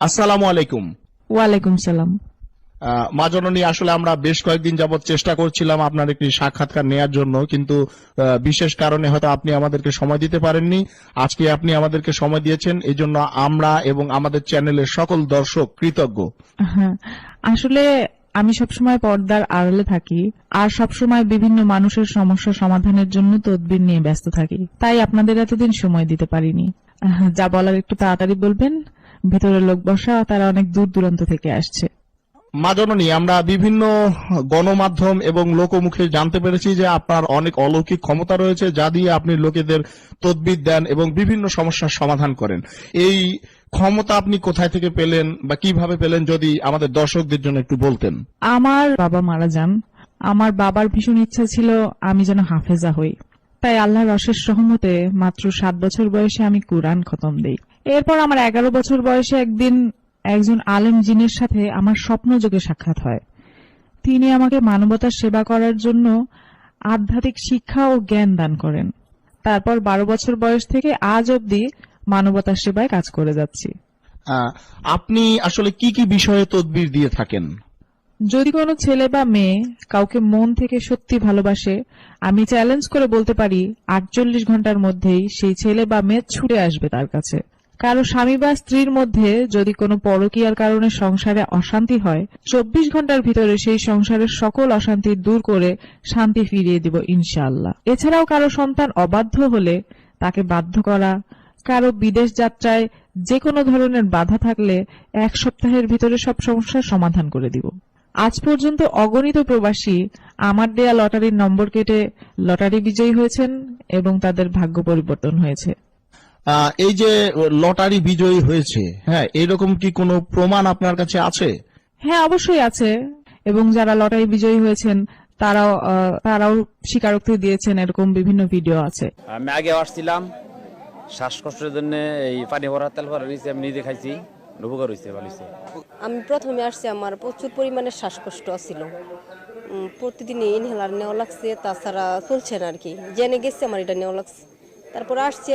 আসসালামু আলাইকুম। ওয়ালাইকুম সালাম। মা জননী, আসলে আমরা বেশ কয়েকদিন যাবত চেষ্টা করছিলাম আপনার একটি সাক্ষাৎকার নেয়ার জন্য, কিন্তু বিশেষ কারণে হয়তো আপনি আমাদেরকে সময় দিতে পারেননি। আজকে আপনি আমাদেরকে সময় দিয়েছেন, এই জন্য আমরা এবং আমাদের চ্যানেলের সকল দর্শক কৃতজ্ঞ। হ্যাঁ, আসলে আমি সবসময় পর্দার আড়ালে থাকি আর সবসময় বিভিন্ন মানুষের সমস্যা সমাধানের জন্য তদবির নিয়ে ব্যস্ত থাকি, তাই আপনাদের এতদিন সময় দিতে পারিনি। যা বলার একটু তাড়াতাড়ি বলবেন, ভিতরে লোক বসা, তারা অনেক দূর দূরান্ত থেকে আসছে। মা জননী, আমরা বিভিন্ন গণমাধ্যম এবং লোকমুখে জানতে পেরেছি যে আপনার অনেক অলৌকিক ক্ষমতা রয়েছে, যা দিয়ে আপনি লোকেদের তদবির দেন এবং বিভিন্ন সমস্যার সমাধান করেন। এই ক্ষমতা আপনি কোথায় থেকে পেলেন বা কিভাবে পেলেন, যদি আমাদের দর্শকদের জন্য একটু বলতেন। আমার বাবা মারা যান। আমার বাবার ভীষণ ইচ্ছা ছিল আমি যেন হাফেজা হই, তাই আল্লাহর অশেষ রহমতে মাত্র 7 বছর বয়সে আমি কুরআন খতম দেই। এরপর আমার 11 বছর বয়সে একদিন একজন আলেম জিনের সাথে আমার স্বপ্নযোগে সাক্ষাৎ হয়। তিনি আমাকে মানবতার সেবা করার জন্য আধ্যাত্মিক শিক্ষা ও জ্ঞান দান করেন। তারপর 12 বছর বয়স থেকে আজ অবধি মানবতার সেবায় কাজ করে যাচ্ছি। আপনি আসলে কি কি বিষয়ে তদবির দিয়ে থাকেন? যদি কোনো ছেলে বা মেয়ে কাউকে মন থেকে সত্যি ভালোবাসে, আমি চ্যালেঞ্জ করে বলতে পারি 48 ঘন্টার মধ্যেই সেই ছেলে বা মেয়ে ছুটে আসবে তার কাছে। কারো স্বামী বা স্ত্রীর মধ্যে যদি কোনো পরকীয়ার কারণে সংসারে অশান্তি হয়, 24 ঘন্টার ভিতরে সেই সংসারের সকল অশান্তি দূর করে শান্তি ফিরিয়ে দিব ইনশাআল্লাহ। এছাড়াও কারো সন্তান অবাধ্য হলে তাকে বাধ্য করা, কারো বিদেশ যাত্রায় যে কোনো ধরনের বাধা থাকলে 1 সপ্তাহের ভিতরে সব সমস্যার সমাধান করে দিব। আজ পর্যন্ত অগণিত প্রবাসী আমার দেয়া লটারির নম্বর কেটে লটারি বিজয়ী হয়েছেন এবং তাদের ভাগ্য পরিবর্তন হয়েছে। এই যে লটারি বিজয়ী হয়েছে, হ্যাঁ, এরকম কি কোনো প্রমাণ আপনার কাছে আছে? হ্যাঁ, অবশ্যই আছে। এবং যারা লটারি বিজয়ী হয়েছেন তারাও স্বীকারোক্তি দিয়েছেন, এরকম বিভিন্ন ভিডিও আছে। আমি আগে আসছিলাম শ্বাসকষ্টের জন্য, এই পানি ভরা তেল ভরা নিয়েছি, আমি নিজে খাইছি, উপকার হয়েছে, ভালো হয়েছে। আমি প্রথমে আসছি, আমার প্রচুর পরিমাণে শ্বাসকষ্ট ছিল। প্রতিদিন ইনহেলার নেওয়া লাগছে, তাছাড়া চলছে না আর কি। জেনে গেছি আমার এটা নেওয়া লাগছে, তারপরে আসছি।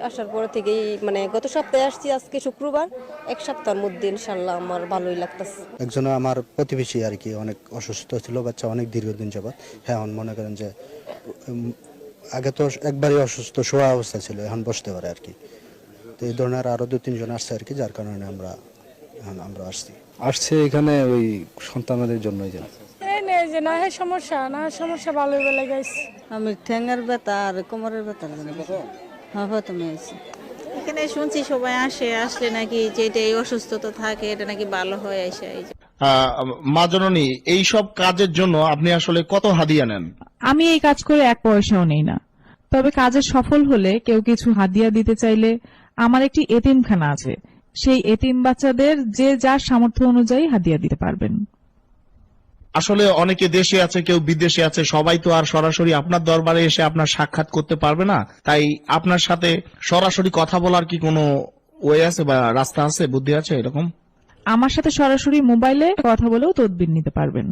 আসার পর থেকেই মানে গত সপ্তাহে আসছি, আজকে শুক্রবার, 1 সপ্তাহের মধ্যে ইনশাল্লাহ আমার ভালোই লাগতেছে। একজন আমার প্রতিবেশী আর কি অনেক অসুস্থ ছিল, বাচ্চা অনেক দীর্ঘদিন যাবৎ। হ্যাঁ, মনে করেন যে আগে তো একবারই অসুস্থ শোয়া অবস্থা ছিল, এখন বসতে পারে আর কি। তো এই ধরনের আরো 2-3 জন আসছে আর কি, যার কারণে আমরা আসছে এখানে ওই সন্তানদের জন্য। সমস্যা ভালোই বলে গেছে। আমি ঠ্যাঙ্গার ব্যথা আর কোমরের ব্যথা প্রথমে আছি এখানে। শুনছি সবাই আসলে নাকি যে এটা এই অসুস্থতা থাকে এটা নাকি ভালো হয়ে আসে। মা জননী, এইসব কাজের জন্য আপনি আসলে কত হাদিয়া নেন? আমি এই কাজ করে 1 পয়সাও নেই না। তবে কাজে সফল হলে কেউ কিছু হাদিয়া দিতে চাইলে আমার একটি এতিমখানা আছে, সেই এতিম বাচ্চাদের যে যার সামর্থ্য অনুযায়ী হাদিয়া দিতে পারবেন। আসলে অনেকে দেশে আছে, কেউ বিদেশে আছে, সবাই তো আর সরাসরি আপনার দরবারে এসে আপনার সাক্ষাৎ করতে পারবে না। তাই আপনার সাথে সরাসরি কথা বলার কি কোনো ওয়ে আছে বা রাস্তা আছে, বুদ্ধি আছে এরকম? আমার সাথে সরাসরি মোবাইলে কথা বলেও তদবির নিতে পারবেন।